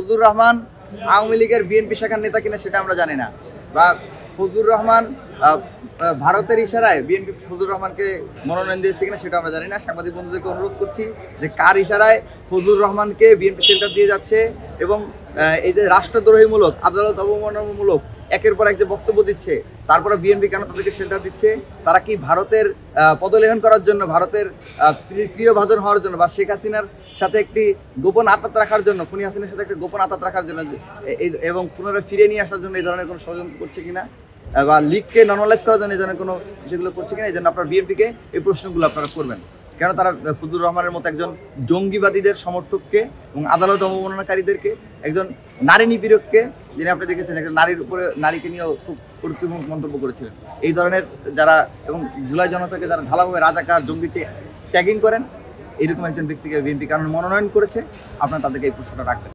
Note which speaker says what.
Speaker 1: ফজলুর রহমান আওয়ামী লীগের বিএনপি শাখার নেতা কিনা সেটা আমরা জানি না, বা ফজলুর রহমান ভারতের ইশারায় বিএনপি ফজলুর রহমানকে মনোনয়ন দিয়েছে কিনা সেটা আমরা জানি না। সাংবাদিক বন্ধুদেরকে অনুরোধ করছি যে কার ইশারায় ফজলুর রহমানকে বিএনপি শেল্টার দিয়ে যাচ্ছে, এবং এই যে রাষ্ট্রদ্রোহীমূলক, আদালত অবমাননামূলক একের পর এক যে বক্তব্য দিচ্ছে, তারপরে বিএনপি কেন তাদেরকে শেল্টার দিচ্ছে? তারা কি ভারতের পদলেহন করার জন্য, ভারতের প্রিয় ভাজন হওয়ার জন্য, বা শেখ হাসিনার সাথে একটি গোপন আঁতাত রাখার জন্য, খুনি হাসিনার সাথে একটি গোপন আঁতাত রাখার জন্য এবং পুনরায় ফিরে নিয়ে আসার জন্য এই ধরনের কোনো ষড়যন্ত্র করছে কিনা, বা লিগকে নর্মালাইজ করার জন্য এই ধরনের কোনো বিষয়গুলো করছে কিনা? এই জন্য আপনার বিএনপিকে এই প্রশ্নগুলো আপনারা করবেন। কেন তারা ফজলুর রহমানের মতো একজন জঙ্গিবাদীদের সমর্থককে এবং আদালত অবমাননাকারীদেরকে, একজন নারী নিপীড়ককে, যিনি আপনি দেখেছেন একজন নারীর উপরে, নারীকে নিয়েও খুব কটূক্তিমূলক মন্তব্য করেছিলেন, এই ধরনের যারা, এবং জুলাই জনতাকে যারা ঢালাভাবে রাজাকার, জঙ্গিকে ট্যাগিং করেন, এইরকম একজন ব্যক্তিকে বিএনপি কারণ মনোনয়ন করেছে, আপনারা তাদেরকে এই প্রশ্নটা রাখবেন।